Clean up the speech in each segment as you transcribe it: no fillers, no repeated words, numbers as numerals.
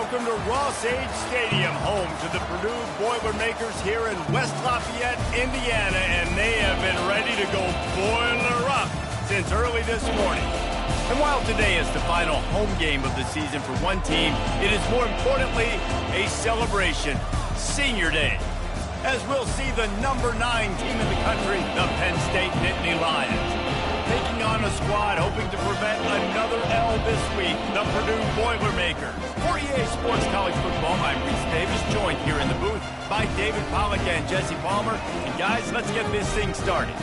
Welcome to Ross-Age Stadium, home to the Purdue Boilermakers here in West Lafayette, Indiana, and they have been ready to go boiler up since early this morning. And while today is the final home game of the season for one team, it is more importantly a celebration, Senior Day, as we'll see the number 9 team in the country, the Penn State Nittany Lions, taking on a squad hoping to prevent another L this week, the Purdue Boilermakers. For EA Sports College Football, I'm Reese Davis, joined here in the booth by David Pollack and Jesse Palmer. And guys, let's get this thing started.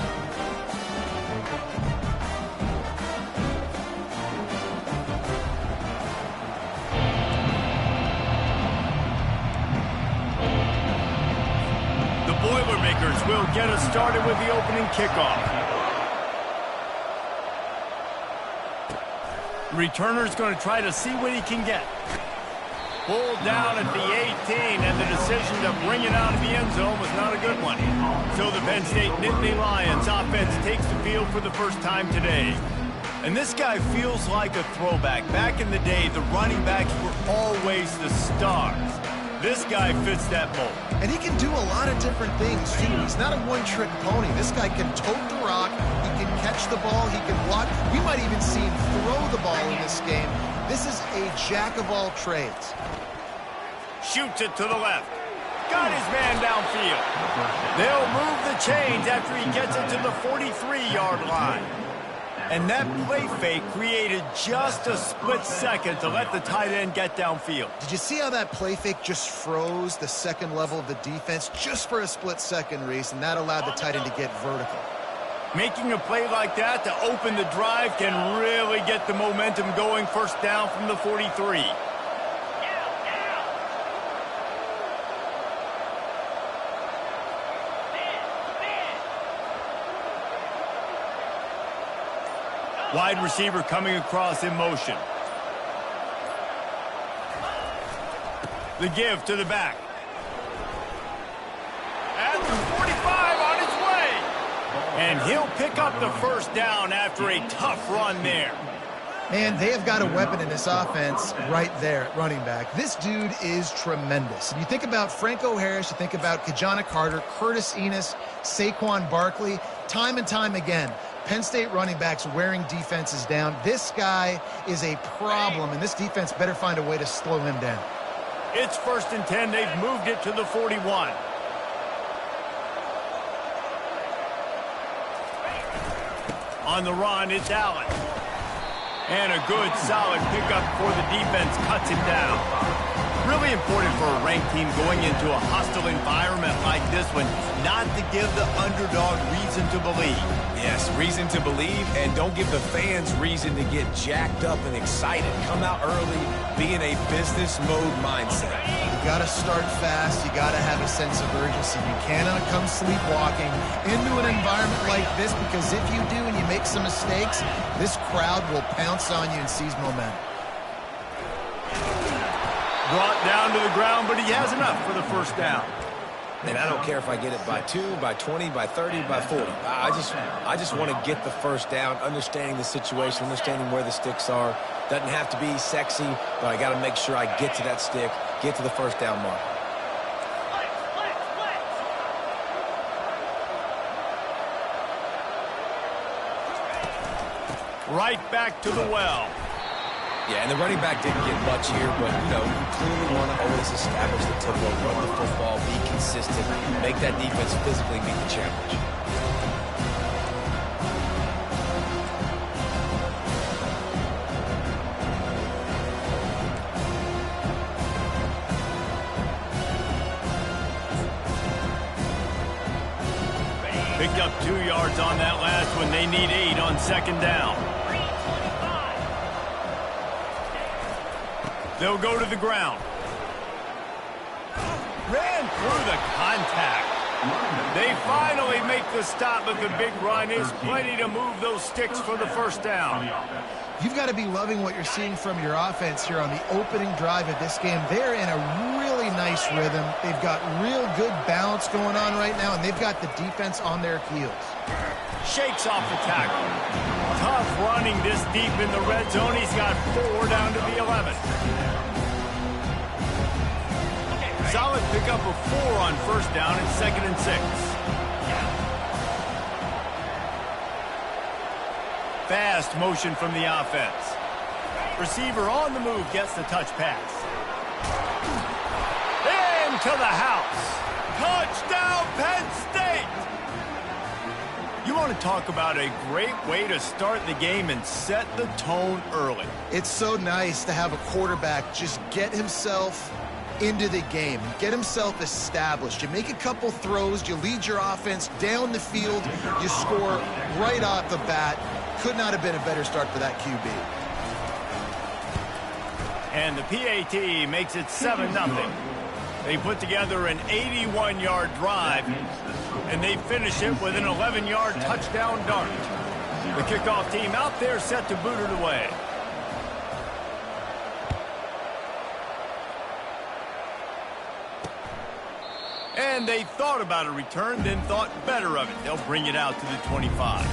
The Boilermakers will get us started with the opening kickoff. Returner's going to try to see what he can get. Pulled down at the 18, and the decision to bring it out of the end zone was not a good one. So the Penn State Nittany Lions offense takes the field for the first time today. And this guy feels like a throwback. Back in the day, the running backs were always the stars. This guy fits that mold. And he can do a lot of different things, too. He's not a one-trick pony. This guy can tote the rock. He can catch the ball. He can block. We might even see him throw the ball in this game. This is a jack of all trades. Shoots it to the left. Got his man downfield. They'll move the chains after he gets it to the 43-yard line. And that play fake created just a split second to let the tight end get downfield. Did you see how that play fake just froze the second level of the defense just for a split second, Reese, and that allowed the tight end to get vertical? Making a play like that to open the drive can really get the momentum going. First down from the 43. Wide receiver coming across in motion. The give to the back. At the 45 on its way. And he'll pick up the first down after a tough run there. Man, they have got a weapon in this offense right there at running back. This dude is tremendous. And you think about Franco Harris, you think about Kajana Carter, Curtis Enos, Saquon Barkley, time and time again. Penn State running backs wearing defenses down. This guy is a problem, and this defense better find a way to slow him down. It's 1st and 10. They've moved it to the 41. On the run, it's Allen. And a good, solid pickup for the defense cuts him down. Really important for a ranked team going into a hostile environment like this one, not to give the underdog reason to believe. Yes, reason to believe, and don't give the fans reason to get jacked up and excited. Come out early, be in a business mode mindset. You got to start fast. You got to have a sense of urgency. You cannot come sleepwalking into an environment like this, because if you do and you make some mistakes, this crowd will pounce on you and seize momentum. Brought down to the ground, but he has enough for the first down. And I don't care if I get it by 2, by 20, by 30, by 40. I just want to get the first down, understanding the situation, understanding where the sticks are. Doesn't have to be sexy, but I got to make sure I get to that stick, get to the first down mark. Right back to the well. Yeah, and the running back didn't get much here, but, you know, you clearly want to always establish the tempo, run the football, be consistent, make that defense physically meet the challenge. Picked up 2 yards on that last one. They need 8 on second down. They'll go to the ground. Ran through the contact. They finally make the stop, but the big run is plenty to move those sticks for the first down. You've got to be loving what you're seeing from your offense here on the opening drive of this game. They're in a really nice rhythm. They've got real good balance going on right now, and they've got the defense on their heels. Shakes off the tackle. Tough running this deep in the red zone. He's got 4 down to the 11. solid pickup of 4 on first down and 2nd and 6. Fast motion from the offense. Receiver on the move gets the touch pass. Into the house. Touchdown, Penn State! You want to talk about a great way to start the game and set the tone early. It's so nice to have a quarterback just get himself into the game, get himself established. You make a couple throws, you lead your offense down the field, you score right off the bat. Could not have been a better start for that QB. And the PAT makes it 7-0. They put together an 81-yard drive, and they finish it with an 11-yard touchdown dart. The kickoff team out there set to boot it away. And they thought about a return, then thought better of it. They'll bring it out to the 25.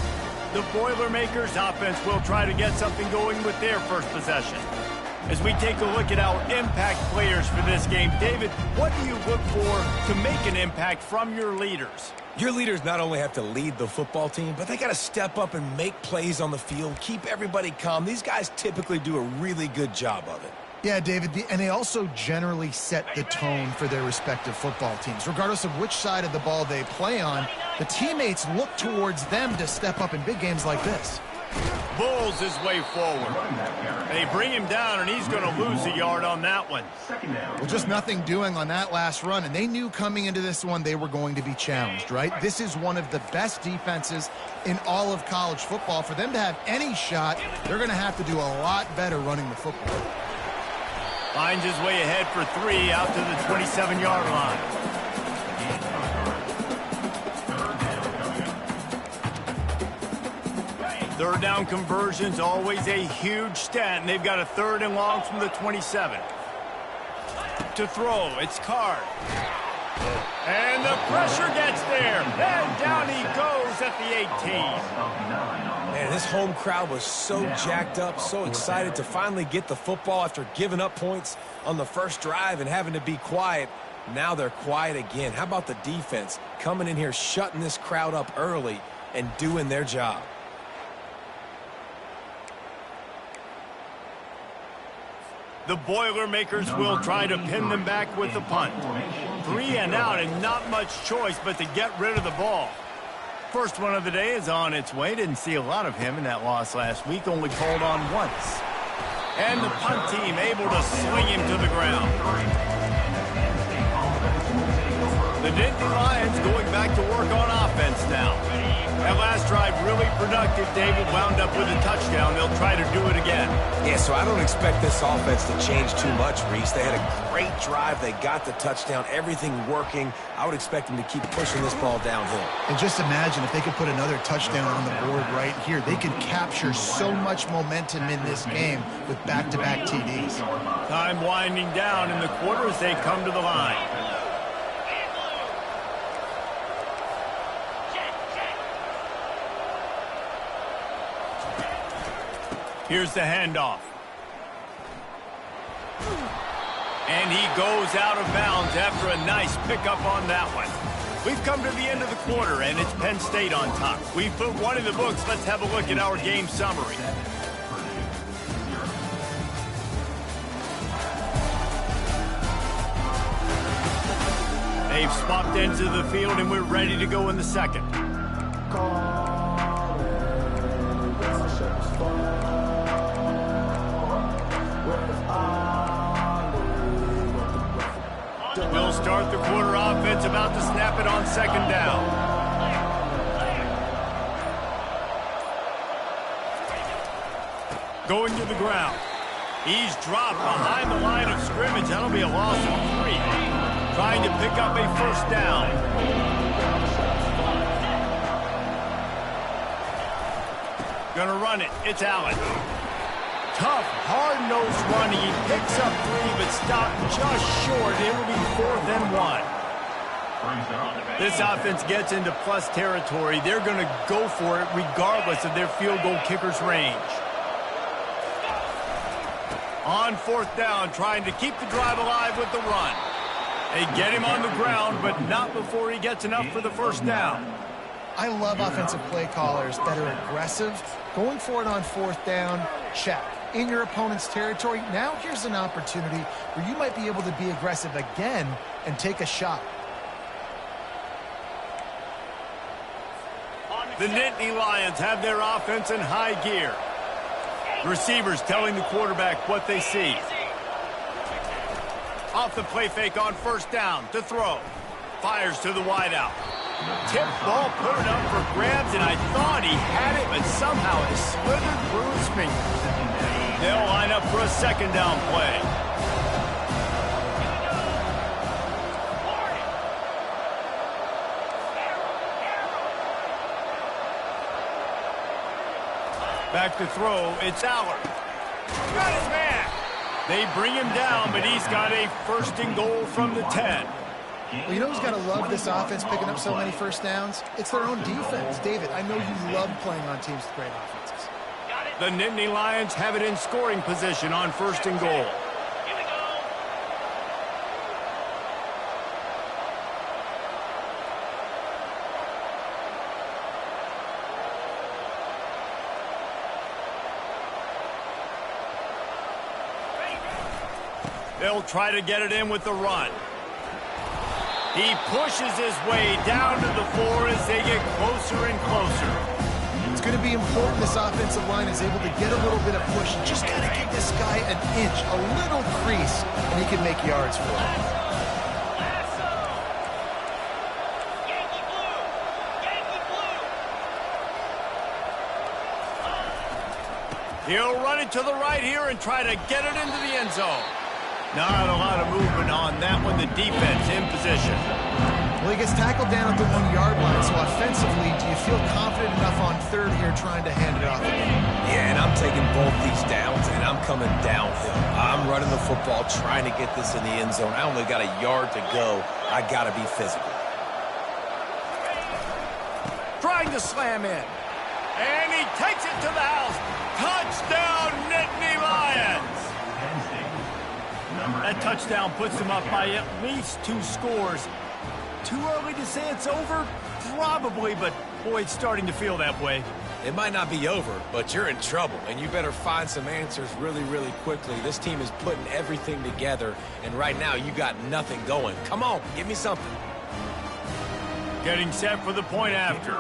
The Boilermakers offense will try to get something going with their first possession. As we take a look at our impact players for this game, David, what do you look for to make an impact from your leaders? Your leaders not only have to lead the football team, but they got to step up and make plays on the field, keep everybody calm. These guys typically do a really good job of it. Yeah, David, and they also generally set the tone for their respective football teams. Regardless of which side of the ball they play on, the teammates look towards them to step up in big games like this. Bulls his way forward. They bring him down, and he's going to lose a yard on that one. Well, just nothing doing on that last run, and they knew coming into this one they were going to be challenged, right? This is one of the best defenses in all of college football. For them to have any shot, they're going to have to do a lot better running the football. Finds his way ahead for 3 out to the 27-yard line. Third down conversions, always a huge stat, and they've got a 3rd and long from the 27. To throw, it's Card. And the pressure gets there, and down he goes at the 18. Man, this home crowd was so jacked up, so excited to finally get the football after giving up points on the first drive and having to be quiet. Now they're quiet again. How about the defense coming in here, shutting this crowd up early and doing their job? The Boilermakers will try to pin them back with the punt. 3 and out, and not much choice but to get rid of the ball. First one of the day is on its way. Didn't see a lot of him in that loss last week. Only called on once. And the punt team able to sling him to the ground. The Nittany Lions going back to work on offense now. That last drive really productive. David wound up with a touchdown. They'll try to do it again. Yeah, so I don't expect this offense to change too much, Reese. They had a great drive. They got the touchdown. Everything working. I would expect them to keep pushing this ball downhill. And just imagine if they could put another touchdown on the board right here. They could capture so much momentum in this game with back-to-back TDs. Time winding down in the quarter as they come to the line. Here's the handoff. And he goes out of bounds after a nice pickup on that one. We've come to the end of the quarter, and it's Penn State on top. We've put one in the books. Let's have a look at our game summary. They've swapped into the field, and we're ready to go in the second. We'll start the quarter offense, about to snap it on second down. Going to the ground. He's dropped behind the line of scrimmage. That'll be a loss of 3. Trying to pick up a first down. Gonna run it. It's Allen. Tough, hard-nosed run. He picks up 3, but stopped just short. It'll be 4th and 1. This offense gets into plus territory. They're going to go for it regardless of their field goal kicker's range. On 4th down, trying to keep the drive alive with the run. They get him on the ground, but not before he gets enough for the first down. I love offensive play callers that are aggressive. Going for it on fourth down, check. In your opponent's territory, now here's an opportunity where you might be able to be aggressive again and take a shot. The Nittany Lions have their offense in high gear. Receivers telling the quarterback what they see. Off the play fake on first down to throw. Fires to the wideout. Tip ball, put it up for grabs, and I thought he had it, but somehow it slithered through his fingers. They'll line up for a second down play. Back to throw, it's Aller. Got his man. They bring him down, but he's got a first and goal from the 10. Well, you know who's got to love this offense picking up so many first downs? It's their own defense. David, I know you love playing on teams with great offenses. The Nittany Lions have it in scoring position on first and goal. They'll try to get it in with the run. He pushes his way down to the floor as they get closer and closer. It's going to be important this offensive line is able to get a little bit of push. Just got to give this guy an inch, a little crease, and he can make yards for it. He'll run it to the right here and try to get it into the end zone. Not a lot of movement on that one. The defense in position. Well, he gets tackled down at the 1-yard line, so offensively, do you feel confident enough on third here trying to hand it off again? Yeah, and I'm taking both these downs, and I'm coming downhill. I'm running the football, trying to get this in the end zone. I only got a yard to go. I got to be physical. Trying to slam in. And he takes it to the house. Touchdown, Nittany Lions! That touchdown puts them up by at least 2 scores. Too early to say it's over? Probably, but boy, it's starting to feel that way. It might not be over, but you're in trouble, and you better find some answers really, really quickly. This team is putting everything together, and right now you got nothing going. Come on, give me something. Getting set for the point after.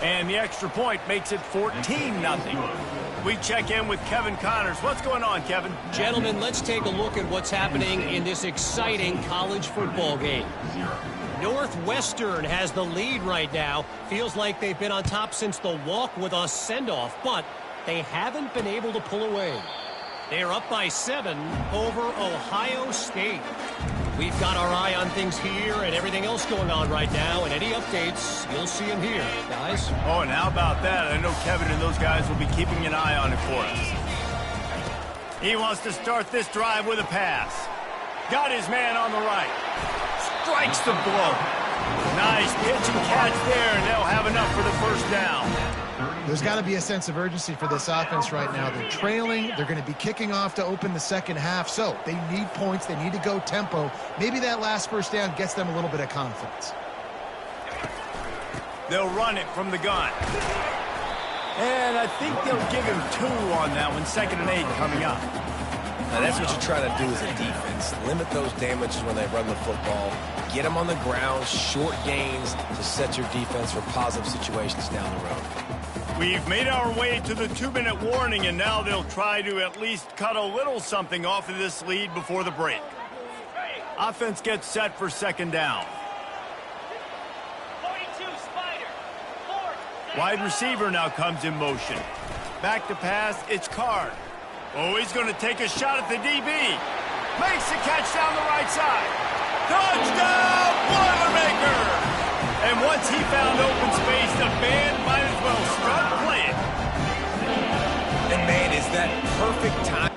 And the extra point makes it 14-0. We check in with Kevin Connors. What's going on, Kevin? Gentlemen, let's take a look at what's happening in this exciting college football game. Northwestern has the lead right now. Feels like they've been on top since the walk with us send-off, but they haven't been able to pull away. They're up by 7 over Ohio State. We've got our eye on things here and everything else going on right now, and any updates, you'll see them here, guys. Oh, and how about that? I know Kevin and those guys will be keeping an eye on it for us. He wants to start this drive with a pass. Got his man on the right. Strikes the blow. Nice pitch and catch there, and they'll have enough for the first down. There's got to be a sense of urgency for this offense right now. They're trailing. They're going to be kicking off to open the second half. So they need points. They need to go tempo. Maybe that last first down gets them a little bit of confidence. They'll run it from the gun. And I think they'll give him 2 on that one. 2nd and 8 coming up. Now, that's what you try to do as a defense. Limit those damages when they run the football. Get them on the ground, short gains to set your defense for positive situations down the road. We've made our way to the 2-minute warning, and now they'll try to at least cut a little something off of this lead before the break. Offense gets set for second down. Wide receiver now comes in motion. Back to pass, it's Card. Oh, he's going to take a shot at the DB. Makes the catch down the right side. Touchdown, Boilermaker! And once he found open space, the band might as well start playing. And man, is that perfect time.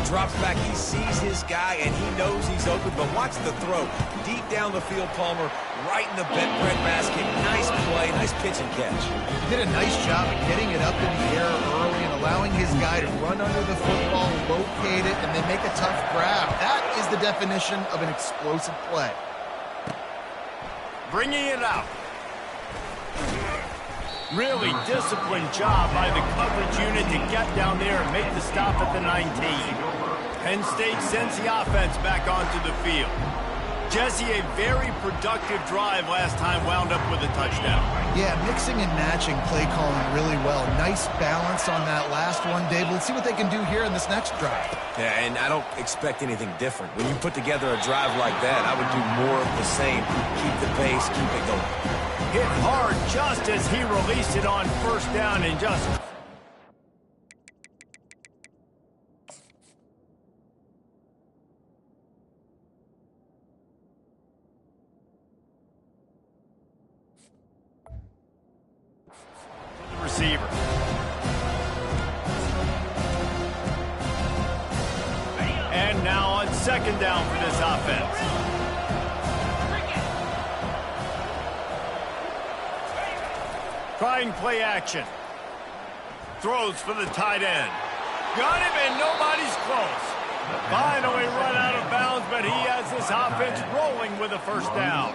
drops back. He sees his guy, and he knows he's open, but watch the throw. Deep down the field, Palmer, right in the breadbasket. Nice play, nice pitch and catch. He did a nice job of getting it up in the air early and allowing his guy to run under the football, locate it, and then make a tough grab. That is the definition of an explosive play. Bringing it out. Really disciplined job by the coverage unit to get down there and make the stop at the 19. Penn State sends the offense back onto the field. Jesse, a very productive drive last time, wound up with a touchdown. Yeah, mixing and matching play calling really well. Nice balance on that last one, Dave. Let's see what they can do here in this next drive. Yeah, and I don't expect anything different. When you put together a drive like that, I would do more of the same. Keep the pace, keep it going. Hit hard just as he released it on first down and just... the receiver. And now on second down for this offense. Trying play action. Throws for the tight end. Got him and nobody's close. Finally run out of bounds, but he has this offense rolling with a first down.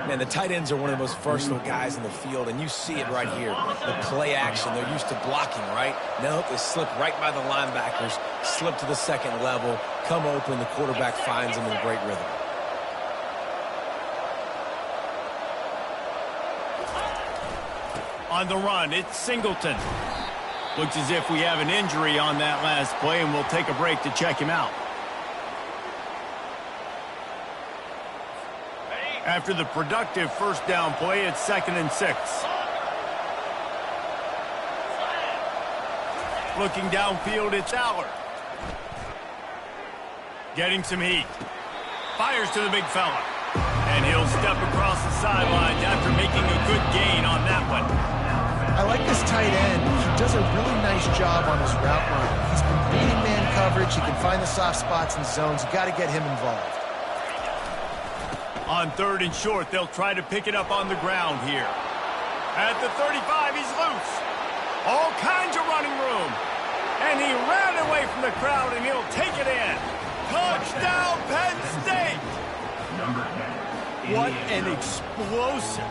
Man, the tight ends are one of the most versatile guys in the field, and you see it right here. The play action, they're used to blocking, right? Now they slip right by the linebackers, slip to the second level, come open, the quarterback finds them in great rhythm. On the run, it's Singleton. Looks as if we have an injury on that last play, and we'll take a break to check him out. After the productive first down play, it's 2nd and 6. Looking downfield, it's Aller. Getting some heat. Fires to the big fella. And he'll step across the sidelines after making a good gain on that one. I like this tight end. He does a really nice job on his route run. He's been beating man coverage. He can find the soft spots and zones. You got to get him involved. On 3rd and short, they'll try to pick it up on the ground here. At the 35, he's loose. All kinds of running room. And he ran away from the crowd, and he'll take it in. Touchdown, Penn State! What an explosive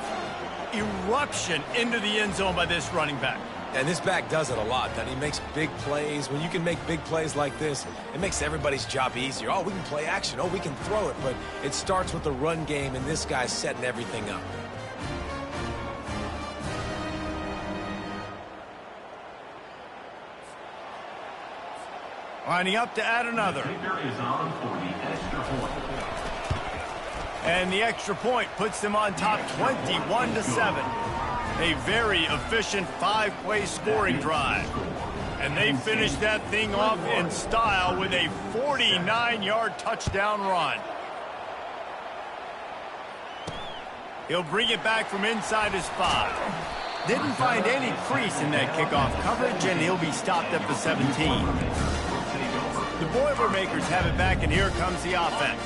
eruption into the end zone by this running back. And this back does it a lot, doesn't he? He makes big plays. When you can make big plays like this, it makes everybody's job easier. Oh, we can play action. Oh, we can throw it. But it starts with the run game, and this guy's setting everything up. Lining up to add another. And the extra point puts them on top 21-7. A very efficient 5-play scoring drive. And they finish that thing off in style with a 49-yard touchdown run. He'll bring it back from inside his 5. Didn't find any crease in that kickoff coverage, and he'll be stopped at the 17. The Boilermakers have it back, and here comes the offense.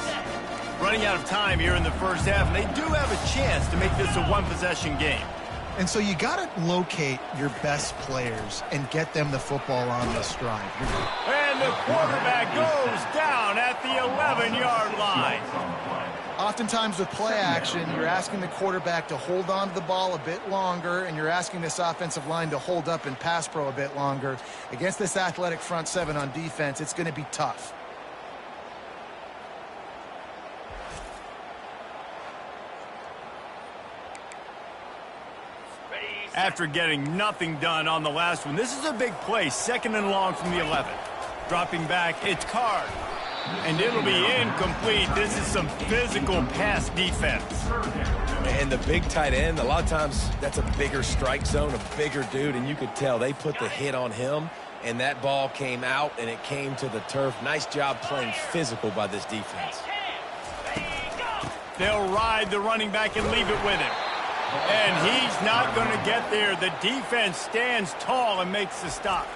Running out of time here in the first half, and they do have a chance to make this a one-possession game. And so you got to locate your best players and get them the football on this drive. And the quarterback goes down at the 11-yard line. Oftentimes with play action, you're asking the quarterback to hold on to the ball a bit longer, and you're asking this offensive line to hold up and pass pro a bit longer. Against this athletic front seven on defense, it's going to be tough. After getting nothing done on the last one, this is a big play, 2nd and long from the 11. Dropping back, it's Card. And it'll be incomplete. This is some physical pass defense. And the big tight end, a lot of times that's a bigger strike zone, a bigger dude, and you could tell they put the hit on him, and that ball came out, and it came to the turf. Nice job playing physical by this defense. They'll ride the running back and leave it with him. And he's not going to get there. The defense stands tall and makes the stop.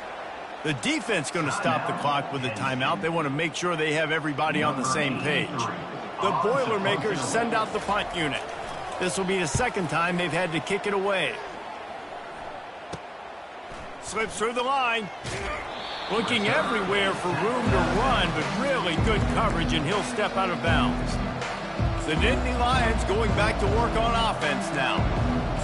The defense going to stop the clock with a timeout. They want to make sure they have everybody on the same page. The Boilermakers send out the punt unit. This will be the second time they've had to kick it away. Slips through the line. Looking everywhere for room to run, but really good coverage, and he'll step out of bounds. The Nittany Lions going back to work on offense now.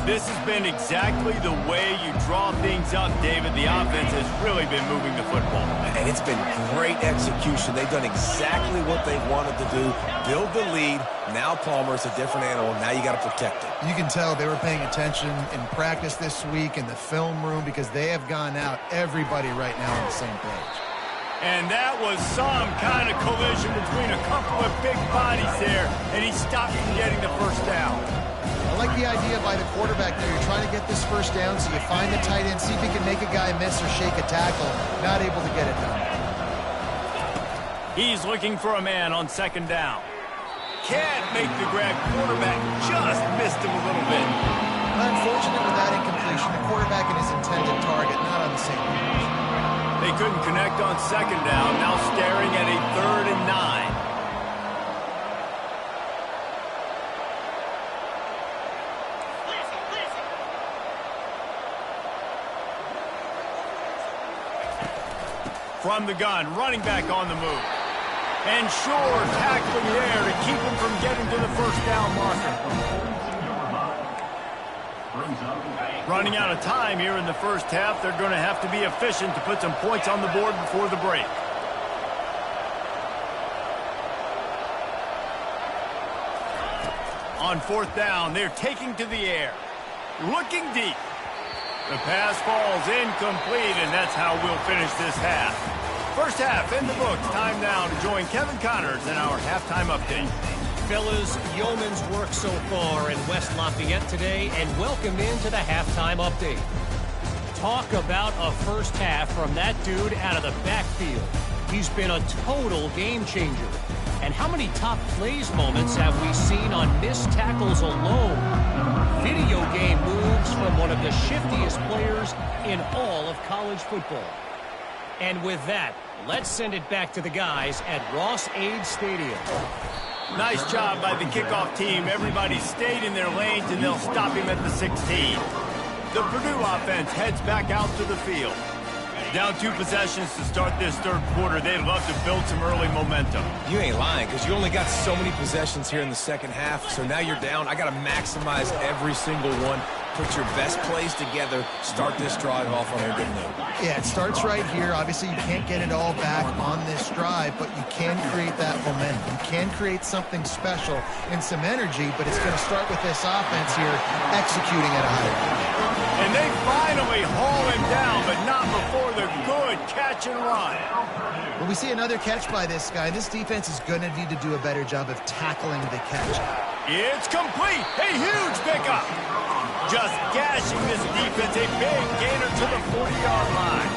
This has been exactly the way you draw things up, David. The offense has really been moving the football. And it's been great execution. They've done exactly what they wanted to do. Build the lead. Now Palmer's a different animal. Now you got to protect it. You can tell they were paying attention in practice this week in the film room because they have gone out, everybody right now on the same page. And that was some kind of collision between a couple of big bodies there, and he stopped from getting the first down. I like the idea by the quarterback there. You're trying to get this first down, so you find the tight end, see if he can make a guy miss or shake a tackle. Not able to get it done. He's looking for a man on second down. Can't make the grab. Quarterback just missed him a little bit. Unfortunate with that incompletion. The quarterback and his intended target not on the same page. They couldn't connect on second down. Now staring at a 3rd and 9. From the gun, running back on the move. And Shore tackling there to keep him from getting to the first down marker. Running out of time here in the first half. They're going to have to be efficient to put some points on the board before the break. On 4th down, they're taking to the air. Looking deep. The pass falls incomplete, and that's how we'll finish this half. First half in the books. Time now to join Kevin Connors in our halftime update. Fellas, yeoman's work so far in West Lafayette today, and welcome into the halftime update. Talk about a first half from that dude out of the backfield. He's been a total game changer. And how many top plays moments have we seen on missed tackles alone? Video game moves from one of the shiftiest players in all of college football. And with that, let's send it back to the guys at Ross-Ade Stadium. Nice job by the kickoff team. Everybody stayed in their lanes, and they'll stop him at the 16. The Purdue offense heads back out to the field. Down 2 possessions to start this third quarter. They'd love to build some early momentum. You ain't lying, because you only got so many possessions here in the second half, so now you're down. I got to maximize every single one. Put your best plays together. Start this drive off on a good note. Yeah, it starts right here. Obviously, you can't get it all back on this drive, but you can create that momentum. You can create something special and some energy, but it's going to start with this offense here executing at a high rate. And they finally haul him down, but not before the good catch and run. When we see another catch by this guy, this defense is going to need to do a better job of tackling the catch. It's complete. A huge pickup. Just gashing this defense. A big gainer to the 40-yard line.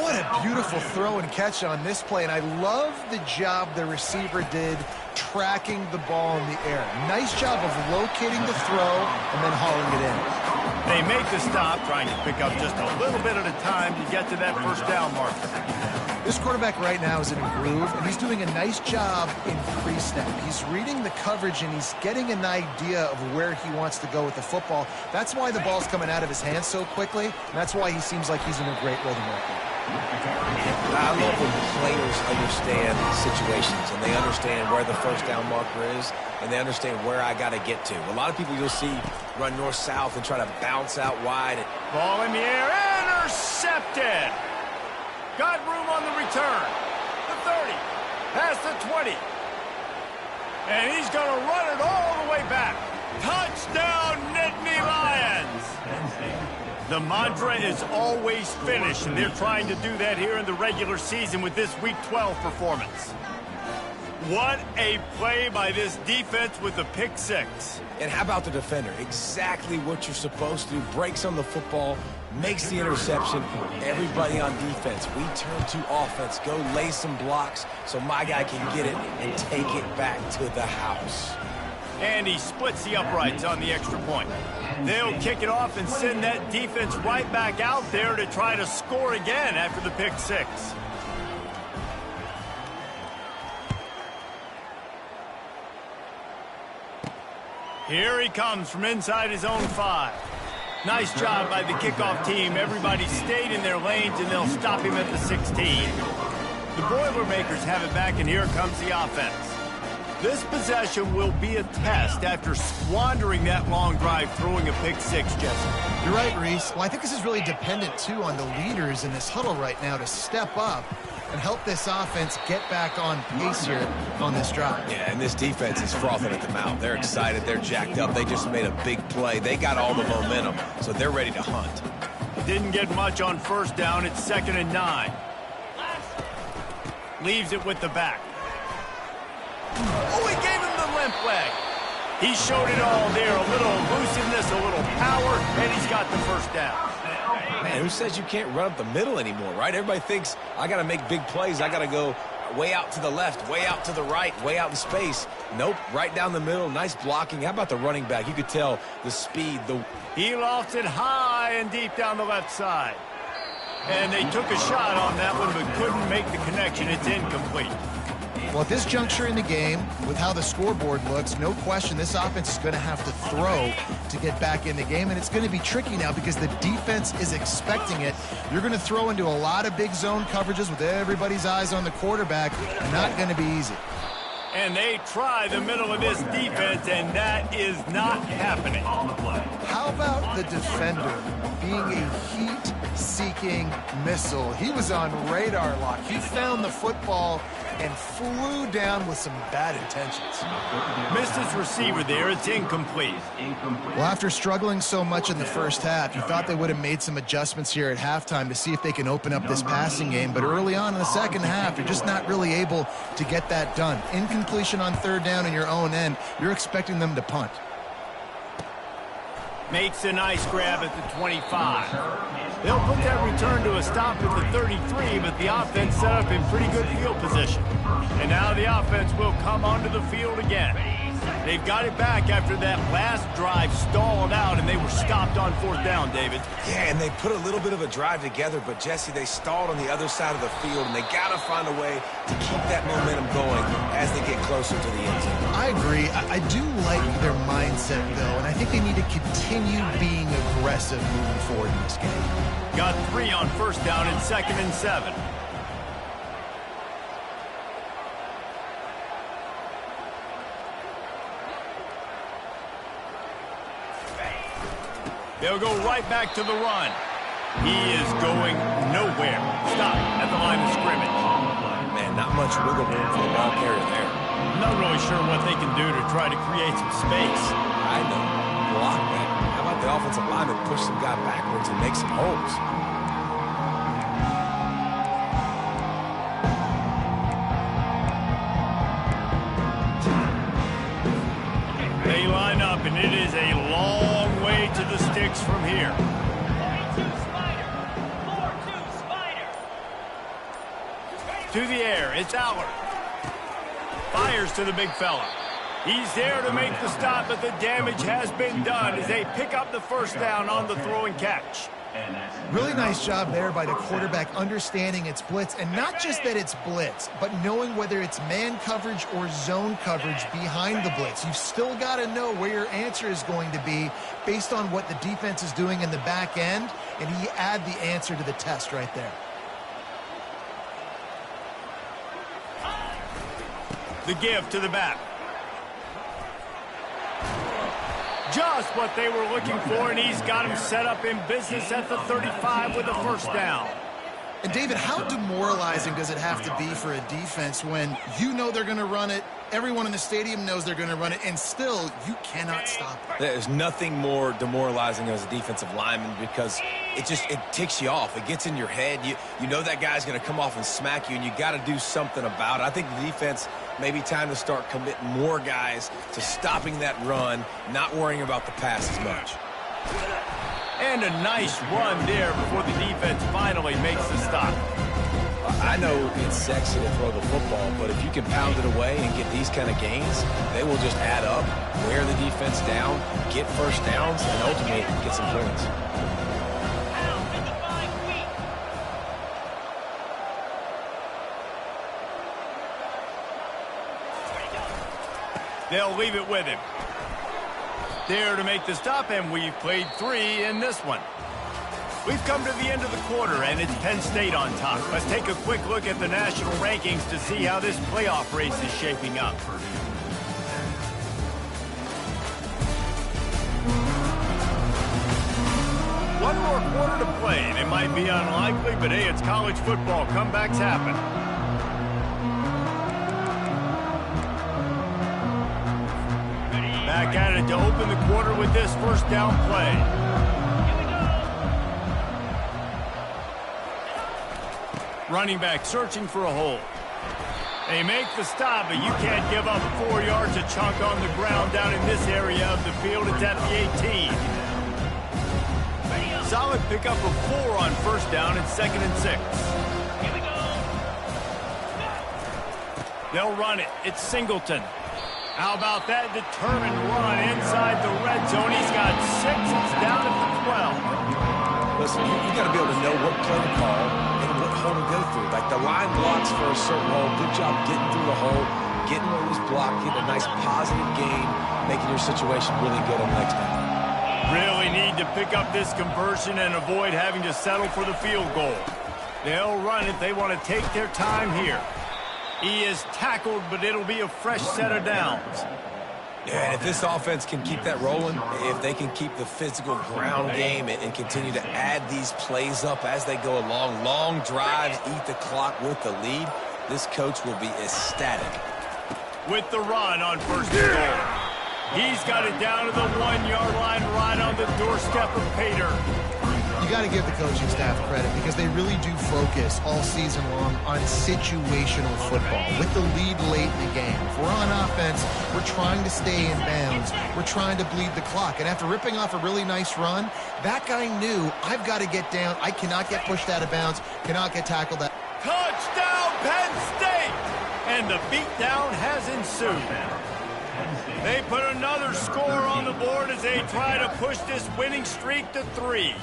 What a beautiful throw and catch on this play, and I love the job the receiver did tracking the ball in the air. Nice job of locating the throw and then hauling it in. They make the stop, trying to pick up just a little bit at a time to get to that first down marker. This quarterback right now is in a groove, and he's doing a nice job in pre-snap. He's reading the coverage, and he's getting an idea of where he wants to go with the football. That's why the ball's coming out of his hands so quickly, and that's why he seems like he's in a great rhythm right now. I love when players understand situations, and they understand where the first down marker is, and they understand where I got to get to. A lot of people you'll see run north-south and try to bounce out wide. Ball in the air, intercepted. Got room on the return. The 30, past the 20. And he's going to run it all the way back. Touchdown, Nittany Lions. The mantra is always finish, and they're trying to do that here in the regular season with this Week 12 performance. What a play by this defense with the pick 6. And how about the defender? Exactly what you're supposed to do. Breaks on the football, makes the interception. Everybody on defense, we turn to offense. Go lay some blocks so my guy can get it and take it back to the house. And he splits the uprights on the extra point. They'll kick it off and send that defense right back out there to try to score again after the pick six. Here he comes from inside his own 5. Nice job by the kickoff team. Everybody stayed in their lanes, and they'll stop him at the 16. The Boilermakers have it back, and here comes the offense. This possession will be a test after squandering that long drive, throwing a pick six, Jesse. You're right, Reese. Well, I think this is really dependent, too, on the leaders in this huddle right now to step up and help this offense get back on pace here on this drive. Yeah, and this defense is frothing at the mouth. They're excited. They're jacked up. They just made a big play. They got all the momentum, so they're ready to hunt. Didn't get much on first down. It's 2nd and 9. Leaves it with the back. Oh, he gave him the limp leg. He showed it all there. A little elusiveness, a little power, and he's got the first down. Man, who says you can't run up the middle anymore, right? Everybody thinks I got to make big plays. I got to go way out to the left, way out to the right, way out in space. Nope, right down the middle. Nice blocking. How about the running back? You could tell the speed. He lost it high and deep down the left side. And they took a shot on that one, but couldn't make the connection. It's incomplete. Well, at this juncture in the game, with how the scoreboard looks, no question this offense is going to have to throw to get back in the game, and it's going to be tricky now because the defense is expecting it. You're going to throw into a lot of big zone coverages with everybody's eyes on the quarterback. Not going to be easy. And they try the middle of this defense, and that is not happening. How about the defender being a heat-seeking missile? He was on radar lock. He found the football and flew down with some bad intentions. Missed his receiver there. It's incomplete. Well, after struggling so much in the first half, you thought they would have made some adjustments here at halftime to see if they can open up this passing game. But early on in the second half, you're just not really able to get that done. Incompletion on 3rd down in your own end. You're expecting them to punt. Makes a nice grab at the 25. They'll put that return to a stop at the 33, but the offense set up in pretty good field position. And now the offense will come onto the field again. They've got it back after that last drive stalled out, and they were stopped on 4th down, David. Yeah, and they put a little bit of a drive together, but, Jesse, they stalled on the other side of the field, and they got to find a way to keep that momentum going as they get closer to the end zone. I agree. I do like their mindset, though, and I think they need to continue being aggressive moving forward in this game. Got 3 on 1st down and 2nd and 7. They'll go right back to the run. He is going nowhere. Stop at the line of scrimmage. Man, not much wiggle room for the ball carrier there. I'm not really sure what they can do to try to create some space. I know. Block that. How about the offensive lineman push some guy backwards and make some holes? They line up, and it is a long way to the sticks from here. 42 Spider. 4-2 Spider. To the air, it's Aller. Fires to the big fella. He's there to make the stop, but the damage has been done as they pick up the 1st down on the throw and catch. Really nice job there by the quarterback understanding it's blitz, and not just that it's blitz, but knowing whether it's man coverage or zone coverage behind the blitz. You've still got to know where your answer is going to be based on what the defense is doing in the back end, and he add the answer to the test right there. The give to the back. Just what they were looking for, and he's got him set up in business at the 35 with a 1st down. And, David, how demoralizing does it have to be for a defense when you know they're going to run it, everyone in the stadium knows they're going to run it, and still you cannot stop it? There's nothing more demoralizing as a defensive lineman because it ticks you off. It gets in your head. You know that guy's going to come off and smack you, and you got to do something about it. I think the defense maybe time to start committing more guys to stopping that run, not worrying about the pass as much. And a nice run there before the defense finally makes the stop. I know it's sexy to throw the football, but if you can pound it away and get these kind of gains, they will just add up, wear the defense down, get first downs, and ultimately get some points. They'll leave it with him. There to make the stop, and we've played 3 in this one. We've come to the end of the quarter, and it's Penn State on top. Let's take a quick look at the national rankings to see how this playoff race is shaping up. One more quarter to play, and it might be unlikely, but hey, it's college football. Comebacks happen. Back at it to open the quarter with this first down play. Running back searching for a hole. They make the stop, but you can't give up 4 yards a chunk on the ground down in this area of the field. It's at the 18. Solid pickup of 4 on first down and 2nd and 6. They'll run it. It's Singleton. How about that determined run inside the red zone? He's got 6. It's down at the 12. Listen, you got to be able to know what play to call and what hole to go through. Like the line blocks for a certain hole. Good job getting through the hole, getting where it was blocked, getting a nice positive gain, making your situation really good on the next down. Really need to pick up this conversion and avoid having to settle for the field goal. They'll run it. They want to take their time here. He is tackled, but it'll be a fresh set of downs. Yeah, and if this offense can keep that rolling, if they can keep the physical ground game and continue to add these plays up as they go along, long drives, eat the clock with the lead, this coach will be ecstatic. With the run on first and goal. He's got it down to the 1-yard line right on the doorstep of Pater. You got to give the coaching staff credit because they really do focus all season long on situational football with the lead late in the game. If we're on offense, we're trying to stay in bounds. We're trying to bleed the clock. And after ripping off a really nice run, that guy knew, I've got to get down. I cannot get pushed out of bounds, cannot get tackled. Touchdown, Penn State! And the beatdown has ensued. They put another score on the board as they try to push this winning streak to 3.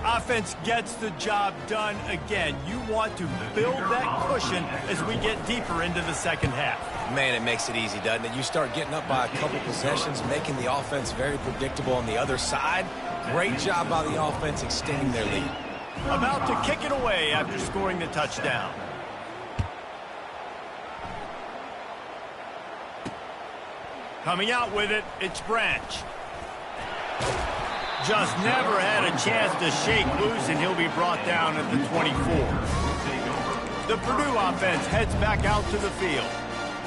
Offense gets the job done again. You want to build that cushion as we get deeper into the second half. Man, it makes it easy, doesn't it? You start getting up by a couple possessions, making the offense very predictable on the other side. Great job by the offense extending their lead. About to kick it away after scoring the touchdown. Coming out with it, it's Branch. Just never had a chance to shake loose, and he'll be brought down at the 24. The Purdue offense heads back out to the field.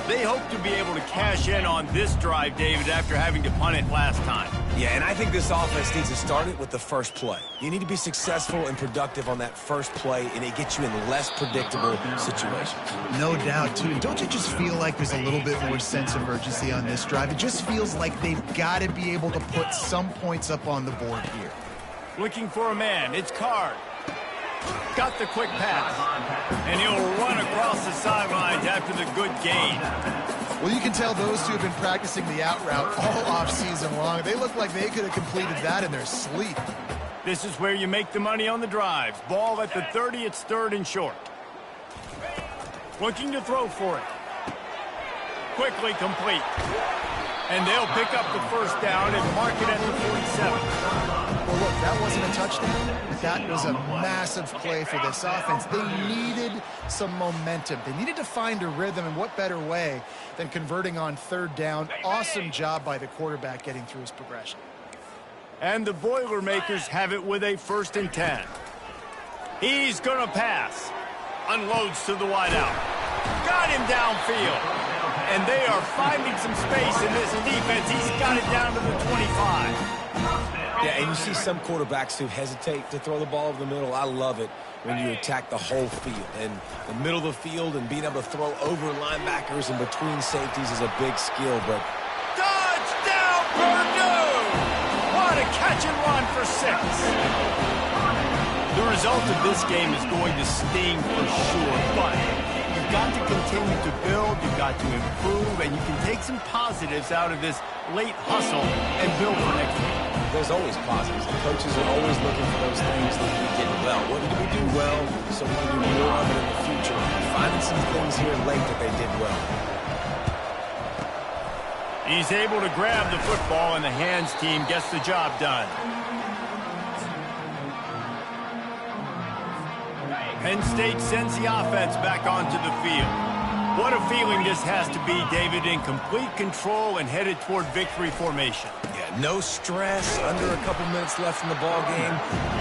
They hope to be able to cash in on this drive, David, after having to punt it last time. Yeah, and I think this offense needs to start it with the first play. You need to be successful and productive on that first play, and it gets you in less predictable situations. No doubt, too. Don't you just feel like there's a little bit more sense of urgency on this drive? It just feels like they've got to be able to put some points up on the board here. Looking for a man. It's Card. Got the quick pass. And he'll run across the sidelines after the good gain. Well, you can tell those two have been practicing the out route all off-season long. They look like they could have completed that in their sleep. This is where you make the money on the drives. Ball at the 30, it's 3rd and short. Looking to throw for it. Quickly complete. And they'll pick up the first down and mark it at the 47. Well, look, that wasn't a touchdown, but that was a massive play for this offense. They needed some momentum. They needed to find a rhythm, and what better way than converting on 3rd down. Awesome job by the quarterback getting through his progression. And the Boilermakers have it with a 1st and 10. He's going to pass. Unloads to the wideout. Got him downfield. And they are finding some space in this defense. He's got it down to the 25. Yeah, and you see some quarterbacks who hesitate to throw the ball over the middle. I love it when you attack the whole field. And the middle of the field and being able to throw over linebackers and between safeties is a big skill. But touchdown, Purdue! What a catch and run for 6. The result of this game is going to sting for sure, but you've got to continue to build, you've got to improve, and you can take some positives out of this late hustle and build for next week. There's always positives. The coaches are always looking for those things that we did well. What did we do well, so we can do more of it in the future? Finding some things here late that they did well. He's able to grab the football, and the hands team gets the job done. Penn State sends the offense back onto the field. What a feeling this has to be, David, in complete control and headed toward victory formation. Yeah, no stress, under a couple minutes left in the ball game.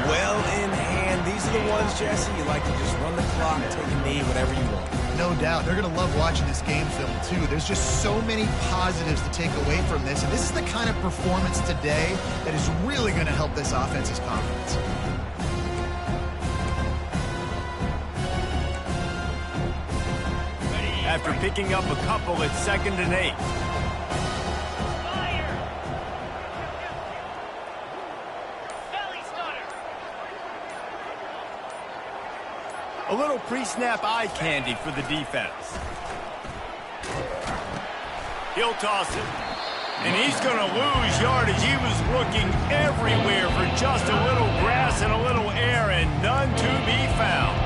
Well in hand. These are the ones, Jesse, you like to just run the clock, take a knee, whatever you want. No doubt. They're going to love watching this game film, too. There's just so many positives to take away from this. And this is the kind of performance today that is really going to help this offense's confidence. After picking up a couple, it's 2nd and 8. Fire! Belly starter! A little pre-snap eye candy for the defense. He'll toss it. And he's going to lose yardage. He was looking everywhere for just a little grass and a little air, and none to be found.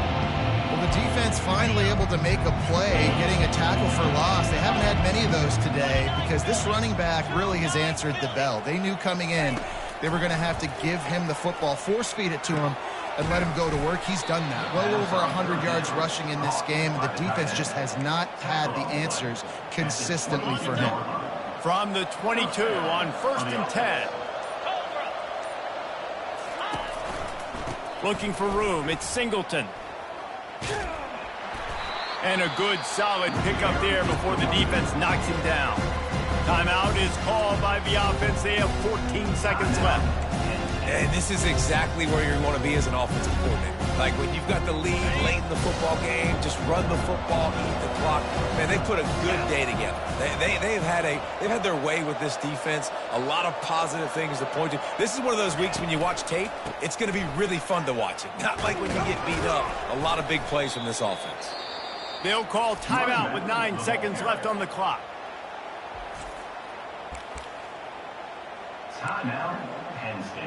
Well, the defense finally able to make a play, getting a tackle for loss. They haven't had many of those today because this running back really has answered the bell. They knew coming in they were going to have to give him the football, force feed it to him, and let him go to work. He's done that. Well over 100 yards rushing in this game. The defense just has not had the answers consistently for him. From the 22 on 1st and 10. Looking for room. It's Singleton. And a good, solid pickup there before the defense knocks him down. Timeout is called by the offense. They have 14 seconds left. And this is exactly where you want to be as an offensive coordinator. Like when you've got the lead late in the football game, just run the football, eat the clock. Man, they put a good day together. They've had their way with this defense. A lot of positive things to point to. This is one of those weeks when you watch tape, it's going to be really fun to watch it. Not like when you get beat up. A lot of big plays from this offense. They'll call timeout with 9 seconds left on the clock. Timeout, Penn State.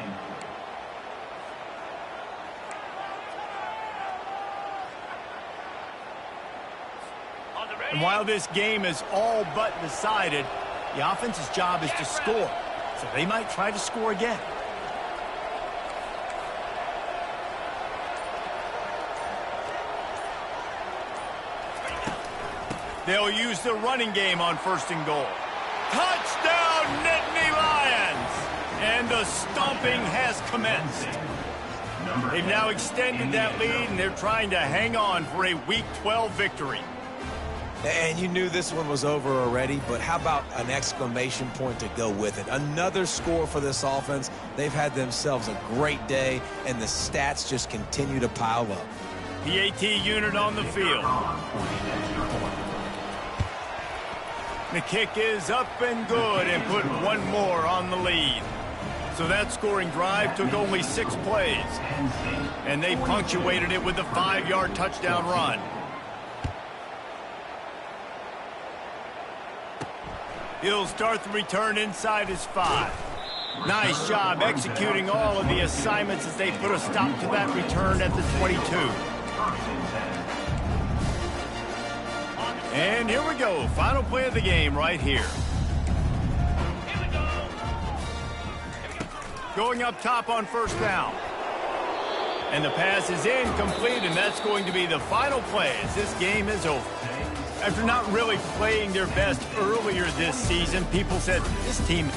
And while this game is all but decided, the offense's job is to score. So they might try to score again. They'll use the running game on 1st and goal. Touchdown, Nittany Lions! And the stomping has commenced. They've now extended that lead, and they're trying to hang on for a Week 12 victory. And you knew this one was over already, but how about an exclamation point to go with it? Another score for this offense. They've had themselves a great day, and the stats just continue to pile up. PAT unit on the field. The kick is up and good and put one more on the lead. So that scoring drive took only 6 plays. And they punctuated it with a 5-yard touchdown run. He'll start the return inside his 5. Nice job executing all of the assignments as they put a stop to that return at the 22. And here we go. Final play of the game right here. Going up top on 1st down. And the pass is incomplete, and that's going to be the final play as this game is over. After not really playing their best earlier this season, people said this team